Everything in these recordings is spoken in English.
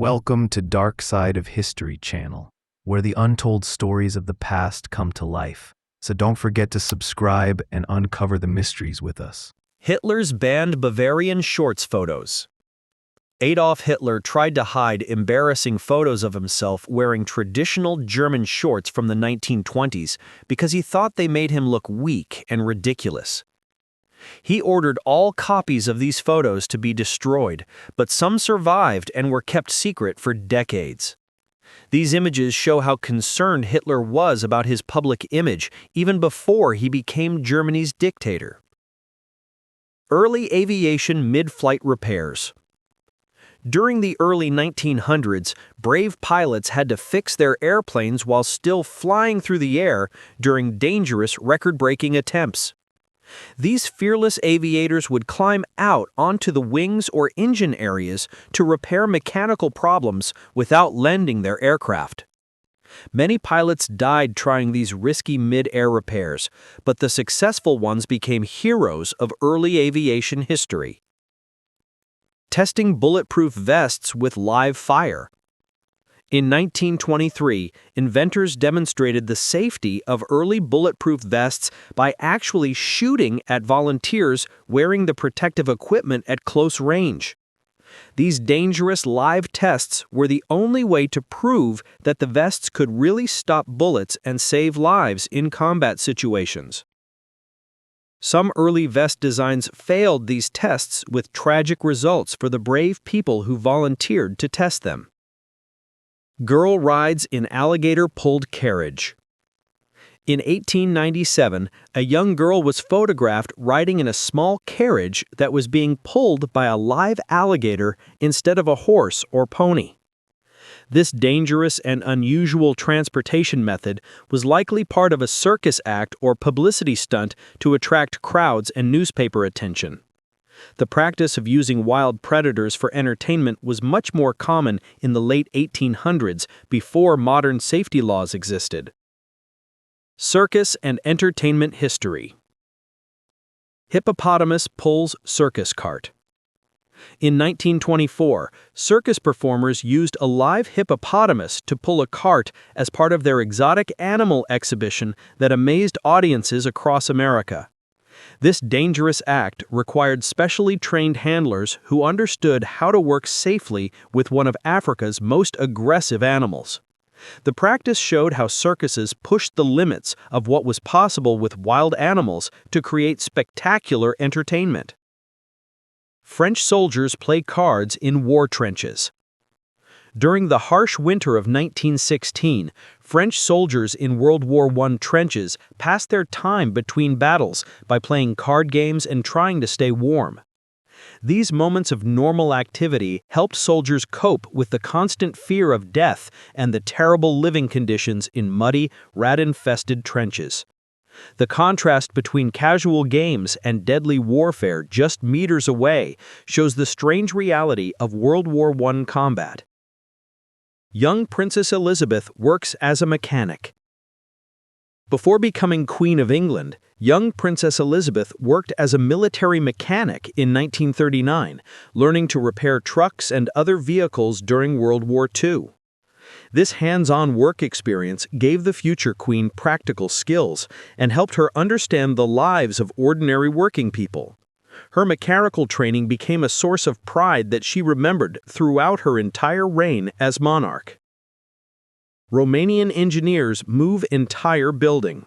Welcome to Dark Side of History channel, where the untold stories of the past come to life. So don't forget to subscribe and uncover the mysteries with us. Hitler's banned Bavarian shorts photos. Adolf Hitler tried to hide embarrassing photos of himself wearing traditional German shorts from the 1920s because he thought they made him look weak and ridiculous. He ordered all copies of these photos to be destroyed, but some survived and were kept secret for decades. These images show how concerned Hitler was about his public image even before he became Germany's dictator. Early aviation mid-flight repairs. During the early 1900s, brave pilots had to fix their airplanes while still flying through the air during dangerous record-breaking attempts. These fearless aviators would climb out onto the wings or engine areas to repair mechanical problems without landing their aircraft. Many pilots died trying these risky mid-air repairs, but the successful ones became heroes of early aviation history. Testing bulletproof vests with live fire. In 1923, inventors demonstrated the safety of early bulletproof vests by actually shooting at volunteers wearing the protective equipment at close range. These dangerous live tests were the only way to prove that the vests could really stop bullets and save lives in combat situations. Some early vest designs failed these tests with tragic results for the brave people who volunteered to test them. Girl rides in alligator-pulled carriage. In 1897, a young girl was photographed riding in a small carriage that was being pulled by a live alligator instead of a horse or pony. This dangerous and unusual transportation method was likely part of a circus act or publicity stunt to attract crowds and newspaper attention. The practice of using wild predators for entertainment was much more common in the late 1800s before modern safety laws existed. Circus and entertainment history. Hippopotamus pulls circus cart. In 1924, circus performers used a live hippopotamus to pull a cart as part of their exotic animal exhibition that amazed audiences across America. This dangerous act required specially trained handlers who understood how to work safely with one of Africa's most aggressive animals. The practice showed how circuses pushed the limits of what was possible with wild animals to create spectacular entertainment. French soldiers play cards in war trenches. During the harsh winter of 1916, French soldiers in World War I trenches passed their time between battles by playing card games and trying to stay warm. These moments of normal activity helped soldiers cope with the constant fear of death and the terrible living conditions in muddy, rat-infested trenches. The contrast between casual games and deadly warfare just meters away shows the strange reality of World War I combat. Young Princess Elizabeth works as a mechanic. Before becoming Queen of England, young Princess Elizabeth worked as a military mechanic in 1939, learning to repair trucks and other vehicles during World War II. This hands-on work experience gave the future queen practical skills and helped her understand the lives of ordinary working people. Her mechanical training became a source of pride that she remembered throughout her entire reign as monarch. Romanian engineers move entire building.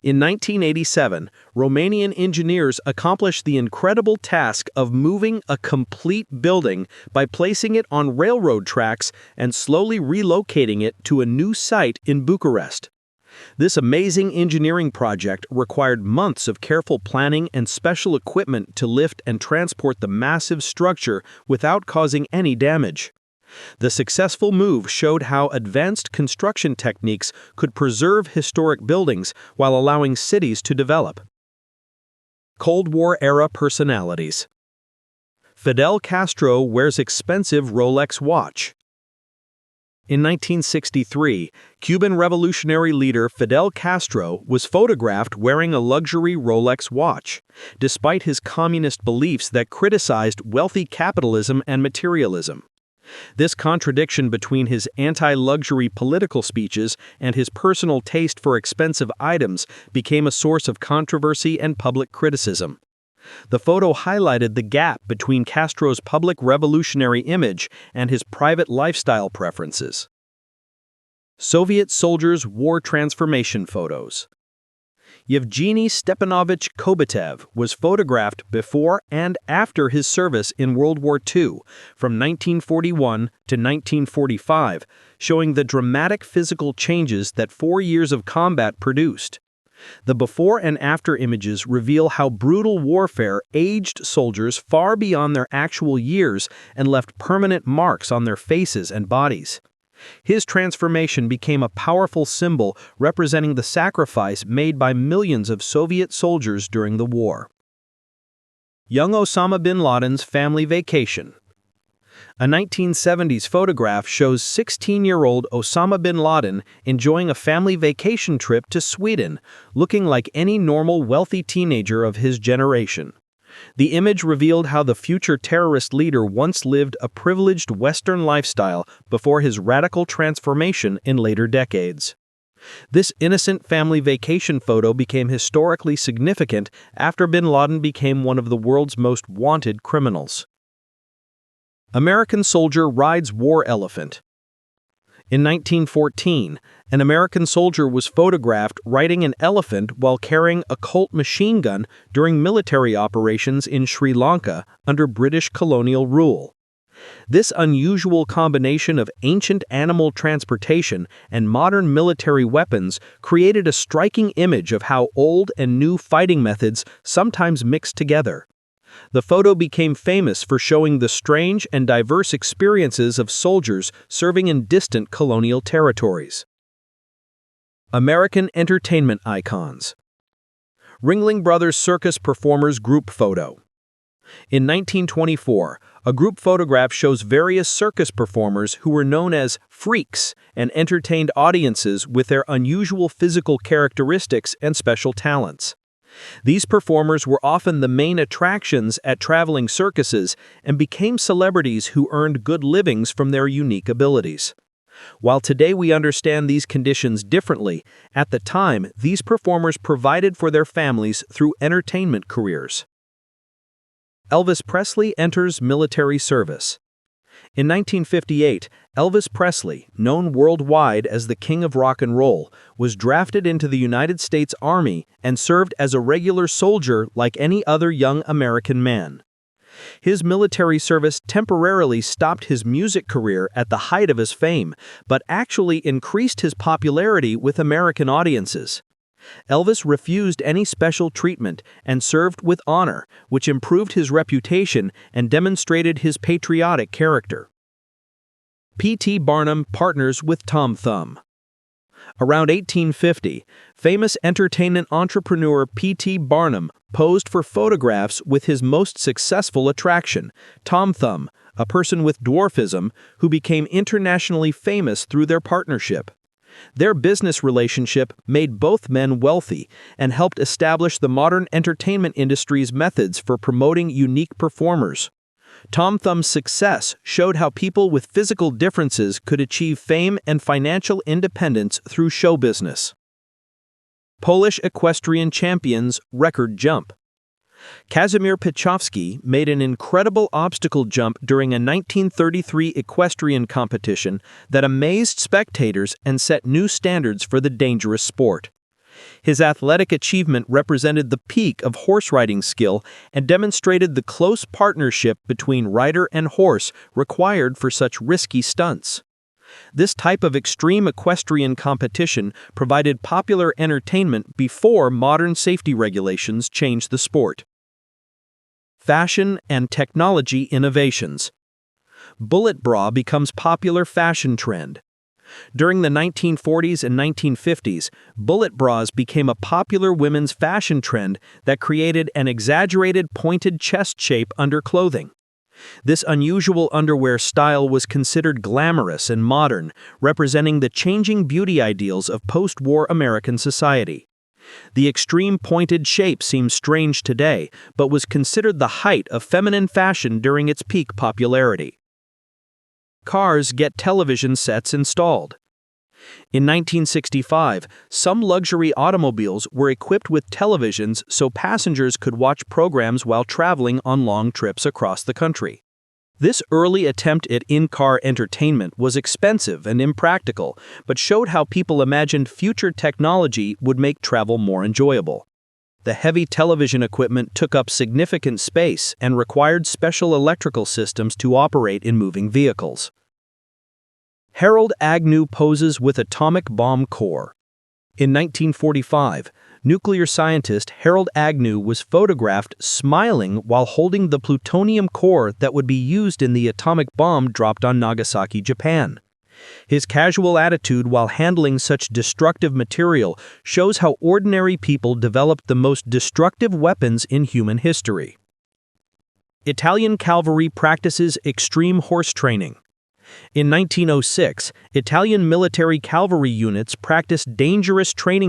In 1987, Romanian engineers accomplished the incredible task of moving a complete building by placing it on railroad tracks and slowly relocating it to a new site in Bucharest. This amazing engineering project required months of careful planning and special equipment to lift and transport the massive structure without causing any damage. The successful move showed how advanced construction techniques could preserve historic buildings while allowing cities to develop. Cold War-era personalities. Fidel Castro wears expensive Rolex watch. In 1963, Cuban revolutionary leader Fidel Castro was photographed wearing a luxury Rolex watch, despite his communist beliefs that criticized wealthy capitalism and materialism. This contradiction between his anti-luxury political speeches and his personal taste for expensive items became a source of controversy and public criticism. The photo highlighted the gap between Castro's public revolutionary image and his private lifestyle preferences. Soviet soldiers' war transformation photos. Yevgeny Stepanovich Kobatev was photographed before and after his service in World War II, from 1941 to 1945, showing the dramatic physical changes that 4 years of combat produced. The before and after images reveal how brutal warfare aged soldiers far beyond their actual years and left permanent marks on their faces and bodies. His transformation became a powerful symbol representing the sacrifice made by millions of Soviet soldiers during the war. Young Osama bin Laden's family vacation. A 1970s photograph shows 16-year-old Osama bin Laden enjoying a family vacation trip to Sweden, looking like any normal wealthy teenager of his generation. The image revealed how the future terrorist leader once lived a privileged Western lifestyle before his radical transformation in later decades. This innocent family vacation photo became historically significant after bin Laden became one of the world's most wanted criminals. American soldier rides war elephant. In 1914, an American soldier was photographed riding an elephant while carrying a Colt machine gun during military operations in Sri Lanka under British colonial rule. This unusual combination of ancient animal transportation and modern military weapons created a striking image of how old and new fighting methods sometimes mixed together. The photo became famous for showing the strange and diverse experiences of soldiers serving in distant colonial territories. American entertainment icons. Ringling Brothers Circus Performers Group Photo. In 1924, a group photograph shows various circus performers who were known as freaks and entertained audiences with their unusual physical characteristics and special talents. These performers were often the main attractions at traveling circuses and became celebrities who earned good livings from their unique abilities. While today we understand these conditions differently, at the time these performers provided for their families through entertainment careers. Elvis Presley enters military service. In 1958, Elvis Presley, known worldwide as the King of Rock and Roll, was drafted into the United States Army and served as a regular soldier like any other young American man. His military service temporarily stopped his music career at the height of his fame, but actually increased his popularity with American audiences. Elvis refused any special treatment and served with honor, which improved his reputation and demonstrated his patriotic character. P.T. Barnum partners with Tom Thumb. Around 1850, famous entertainment entrepreneur P.T. Barnum posed for photographs with his most successful attraction, Tom Thumb, a person with dwarfism who became internationally famous through their partnership. Their business relationship made both men wealthy and helped establish the modern entertainment industry's methods for promoting unique performers. Tom Thumb's success showed how people with physical differences could achieve fame and financial independence through show business. Polish equestrian champions record jump. Kazimierz Piechowski made an incredible obstacle jump during a 1933 equestrian competition that amazed spectators and set new standards for the dangerous sport. His athletic achievement represented the peak of horse riding skill and demonstrated the close partnership between rider and horse required for such risky stunts. This type of extreme equestrian competition provided popular entertainment before modern safety regulations changed the sport. Fashion and technology innovations. Bullet bra becomes popular fashion trend. During the 1940s and 1950s, bullet bras became a popular women's fashion trend that created an exaggerated pointed chest shape under clothing. This unusual underwear style was considered glamorous and modern, representing the changing beauty ideals of post-war American society. The extreme pointed shape seems strange today, but was considered the height of feminine fashion during its peak popularity. cars get television sets installed. In 1965, some luxury automobiles were equipped with televisions so passengers could watch programs while traveling on long trips across the country. This early attempt at in-car entertainment was expensive and impractical, but showed how people imagined future technology would make travel more enjoyable. The heavy television equipment took up significant space and required special electrical systems to operate in moving vehicles. Harold Agnew poses with atomic bomb core. In 1945, nuclear scientist Harold Agnew was photographed smiling while holding the plutonium core that would be used in the atomic bomb dropped on Nagasaki, Japan. His casual attitude while handling such destructive material shows how ordinary people developed the most destructive weapons in human history. Italian cavalry practices extreme horse training. In 1906, Italian military cavalry units practiced dangerous training